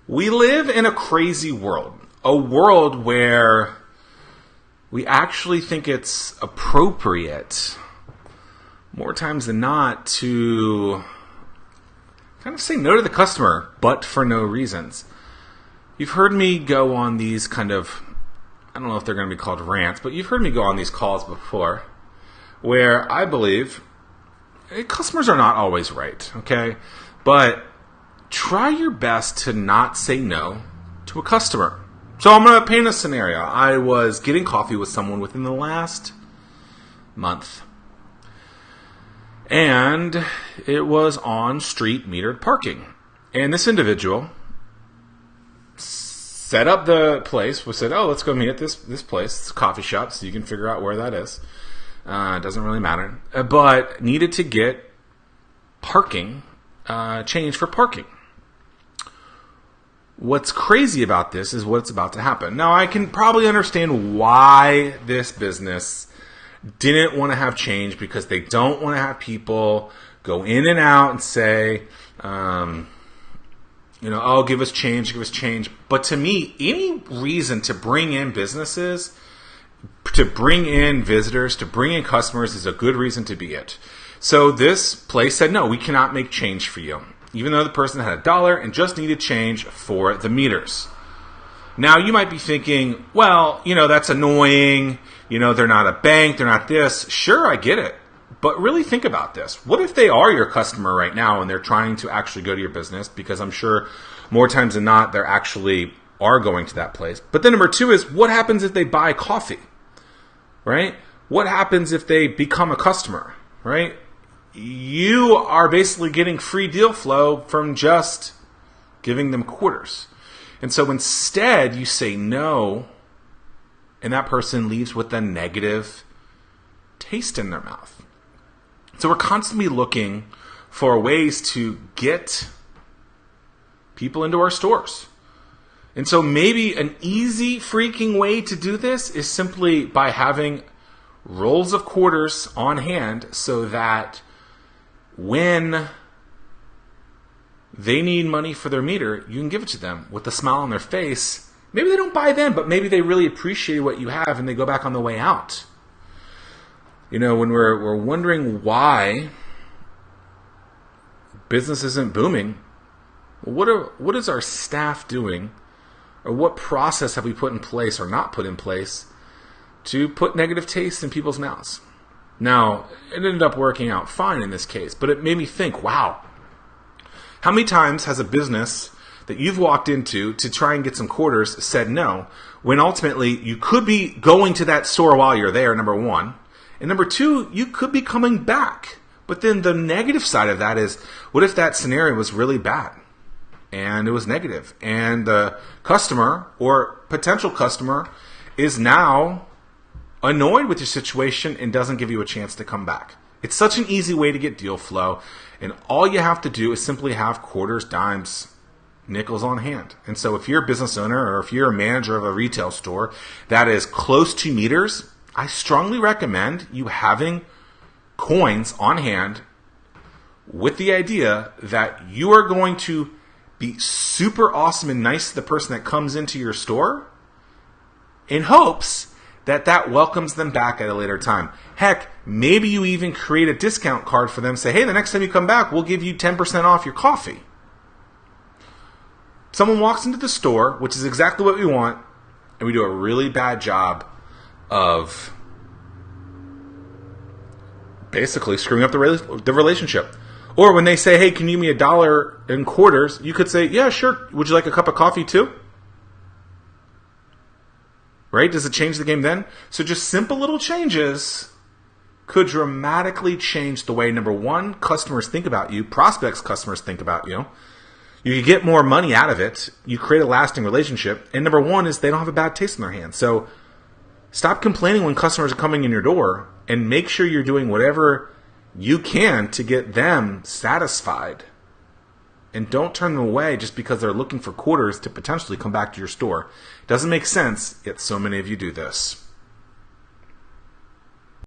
We live in a crazy world. A world where we actually think it's appropriate, more times than not, to kind of say no to the customer, but for no reasons. You've heard me go on these kind of, I don't know if they're going to be called rants, but you've heard me go on these calls before, where I believe customers are not always right, okay? But try your best to not say no to a customer. So I'm going to paint a scenario. I was getting coffee with someone within the last month. And it was on street metered parking. And this individual set up the place. We said, let's go meet at this place. It's a coffee shop, so you can figure out where that is. It doesn't really matter. But needed to get parking, change for parking. What's crazy about this is what's about to happen. Now, I can probably understand why this business didn't want to have change, because they don't want to have people go in and out and say, give us change, give us change. But to me, any reason to bring in businesses, to bring in visitors, to bring in customers is a good reason to be it. So this place said, no, we cannot make change for you, even though the person had $1 and just needed change for the meters. Now, you might be thinking, well, that's annoying. They're not a bank. They're not this. Sure, I get it. But really think about this. What if they are your customer right now and they're trying to actually go to your business? Because I'm sure more times than not, they actually are going to that place. But then number two is, what happens if they buy coffee? Right? What happens if they become a customer? Right? You are basically getting free deal flow from just giving them quarters. And so instead, you say no, and that person leaves with a negative taste in their mouth. So we're constantly looking for ways to get people into our stores. And so maybe an easy freaking way to do this is simply by having rolls of quarters on hand, so that when they need money for their meter, you can give it to them with a smile on their face. Maybe they don't buy then, but maybe they really appreciate what you have and they go back on the way out. When we're wondering why business isn't booming, what is our staff doing, or what process have we put in place or not put in place to put negative taste in people's mouths? Now, it ended up working out fine in this case, but it made me think, wow, how many times has a business that you've walked into to try and get some quarters said no, when ultimately you could be going to that store while you're there, number one, and number two, you could be coming back. But then the negative side of that is, what if that scenario was really bad and it was negative, and the customer or potential customer is now annoyed with your situation and doesn't give you a chance to come back? It's such an easy way to get deal flow, and all you have to do is simply have quarters, dimes, nickels on hand. And so if you're a business owner, or if you're a manager of a retail store that is close to meters, I strongly recommend you having coins on hand, with the idea that you are going to be super awesome and nice to the person that comes into your store, in hopes that welcomes them back at a later time. Heck, maybe you even create a discount card for them. Say, hey, the next time you come back, we'll give you 10% off your coffee. Someone walks into the store, which is exactly what we want, and we do a really bad job of basically screwing up the relationship. Or when they say, hey, can you give me $1 in quarters? You could say, yeah, sure. Would you like a cup of coffee too? Right? Does it change the game then? So just simple little changes could dramatically change the way, number one, customers think about you, prospects customers think about you. You get more money out of it. You create a lasting relationship. And number one is they don't have a bad taste in their hands. So stop complaining when customers are coming in your door, and make sure you're doing whatever you can to get them satisfied. And don't turn them away just because they're looking for quarters to potentially come back to your store. It doesn't make sense, yet so many of you do this.